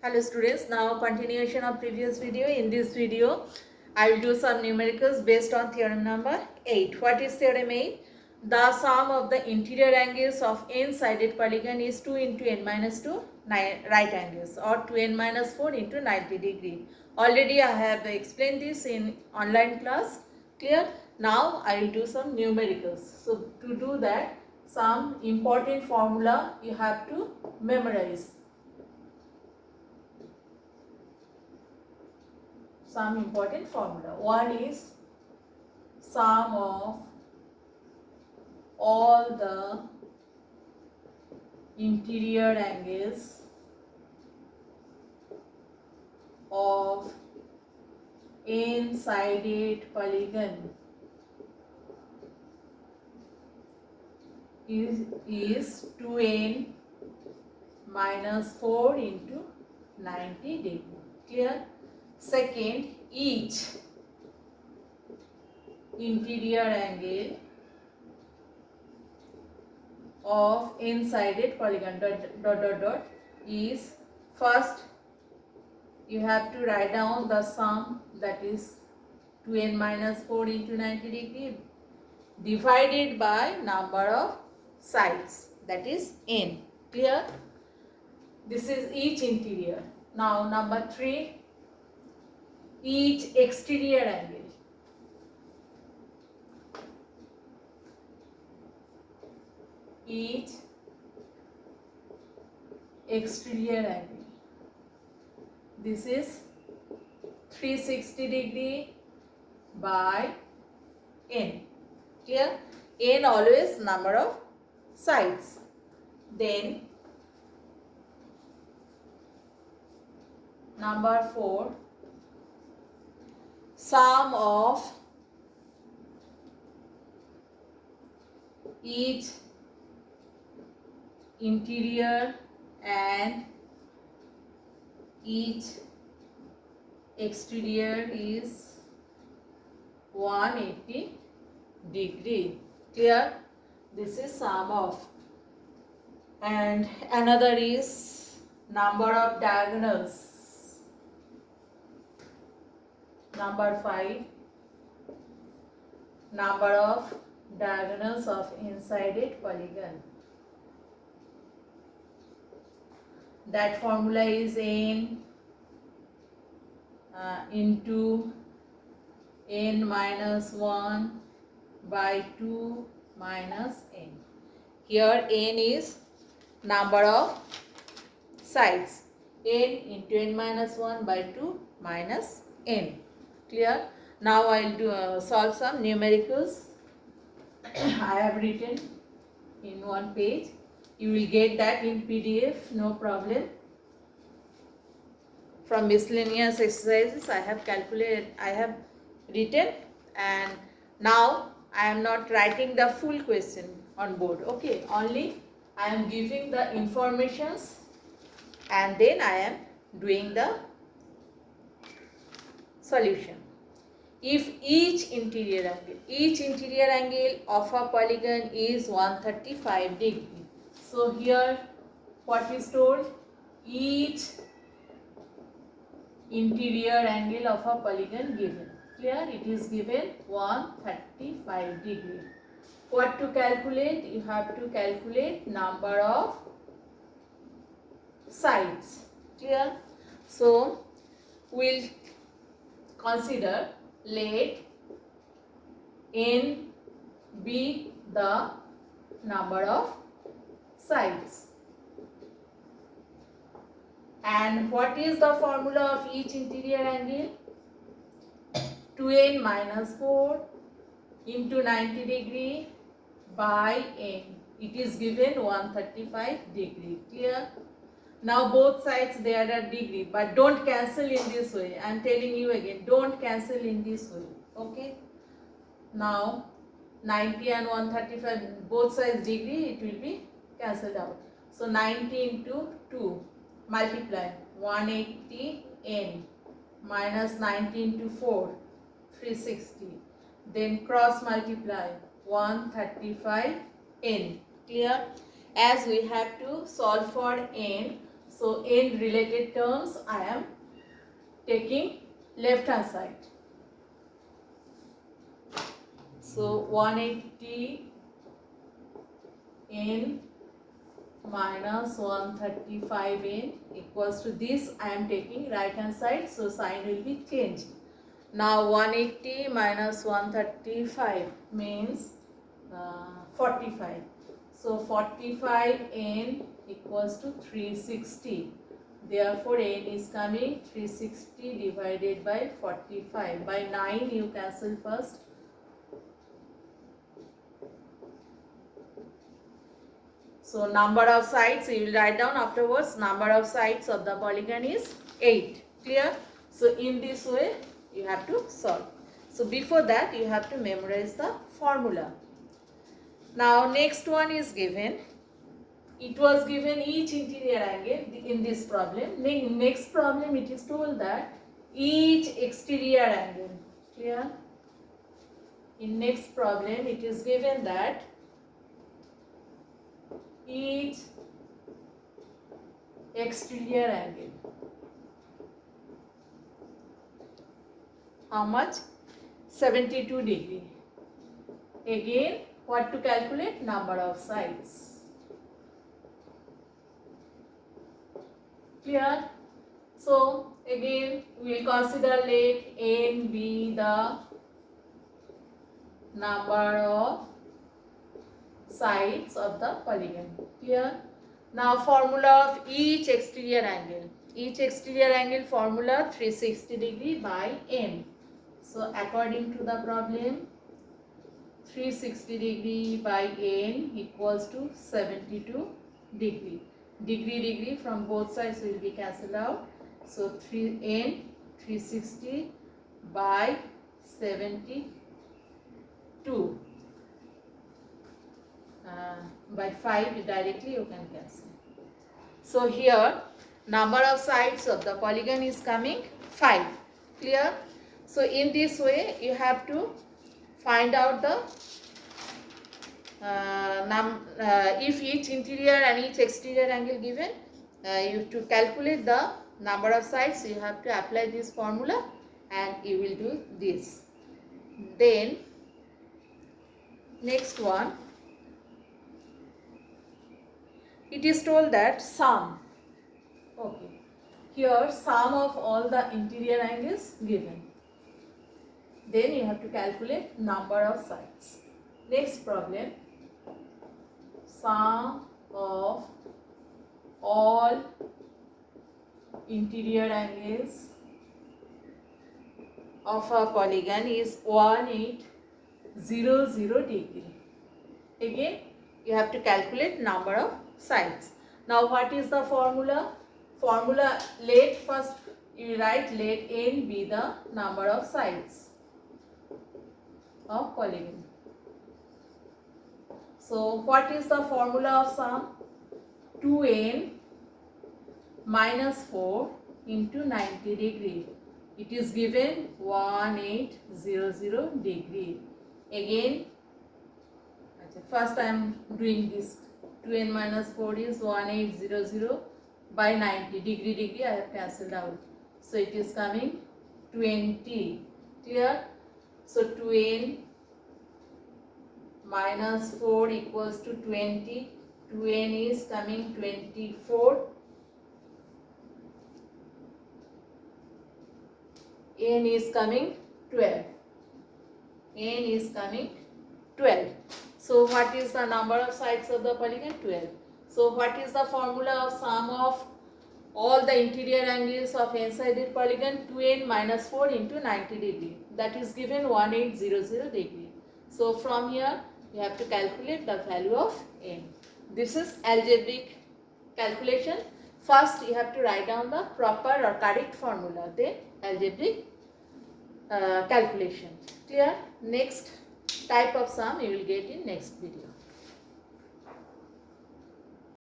Hello students, now continuation of previous video. In this video, I will do some numericals based on theorem number 8. What is theorem 8? The sum of the interior angles of n-sided polygon is 2 into n minus 2 right angles, or 2n minus 4 into 90 degree. Already I have explained this in online class. Clear? Now I will do some numericals. So to do that, some important formula you have to memorize. Some important formula. One is sum of all the interior angles of n-sided polygon is 2n minus 4 into 90 degree. Clear? Second, each interior angle of n-sided polygon is, first you have to write down the sum, that is 2n minus 4 into 90 degree divided by number of sides, that is n. Clear? This is each interior. Now number 3, each exterior angle. Each exterior angle. This is 360 degree by n. Clear? N always number of sides. Then number 4, sum of each interior and each exterior is 180 degree. Clear? This is sum of. And another is number of diagonals. Number 5, number of diagonals of n-sided polygon. That formula is n into n minus 1 by 2 minus n. Here n is number of sides. N into n minus 1 by 2 minus n. Clear? Now I will do solve some numericals. I have written in one page. You will get that in PDF, no problem. From miscellaneous exercises I have written, and now I am not writing the full question on board. Okay, only I am giving the informations and then I am doing the solution. If each interior angle of a polygon is 135 degree. So here what is told? Each interior angle of a polygon given. Clear? It is given 135 degree. What to calculate? You have to calculate number of sides. Clear? So we'll consider, let n be the number of sides. And what is the formula of each interior angle? 2n minus 4 into 90 degree by n. It is given 135 degree. Clear? Now both sides they are at degree, but don't cancel in this way. I am telling you again, don't cancel in this way. Okay? Now 90 and 135, both sides degree, it will be cancelled out. So 90 into 2, multiply 180 n minus 90 into 4, 360. Then cross multiply 135 n. Clear? As we have to solve for n, So in related terms, I am taking left hand side. So 180 n minus 135 n equals to this. I am taking right hand side, so sign will be changed. Now 180 minus 135 means 45. So 45 n equals to 360. Therefore n is coming 360 divided by 45. By 9 you cancel first. So number of sides you will write down afterwards. Number of sides of the polygon is 8. Clear? So in this way you have to solve. So before that you have to memorize the formula. Now next one is given. It was given each interior angle in this problem. Next problem it is told that each exterior angle. Clear? In next problem it is given that each exterior angle. How much? 72 degree. Again, what to calculate? Number of sides. Clear? So again we will consider let n be the number of sides of the polygon. Clear? Now formula of each exterior angle. Each exterior angle formula 360 degree by n. So according to the problem, 360 degree by n equals to 72 degree. Degree from both sides will be cancelled out. So 360 by 72. By 5 directly you can cancel. So here number of sides of the polygon is coming 5. Clear? So in this way you have to find out the if each interior and each exterior angle given, you have to calculate the number of sides. You have to apply this formula and you will do this. Then next one, it is told that sum. Okay, here sum of all the interior angles given. Then you have to calculate number of sides. Next problem, sum of all interior angles of a polygon is 1800 degree. Again you have to calculate number of sides. Now what is the formula? Formula, let first you write let n be the number of sides of polygon. So what is the formula of sum? 2n minus 4 into 90 degree. It is given 1800 degree. Again, first I am doing this. 2n minus 4 is 1800 by 90 degree. I have cancelled out. So it is coming 20. Clear? So 2n minus 4 equals to 20. 2n is coming 24. N is coming 12. N is coming 12. So what is the number of sides of the polygon? 12. So what is the formula of sum of all the interior angles of n-sided polygon? 2n minus 4 into 90 degree. That is given 1800 degree. So from here you have to calculate the value of n. This is algebraic calculation. First you have to write down the proper or correct formula, then algebraic calculation. Clear? Next type of sum you will get in next video.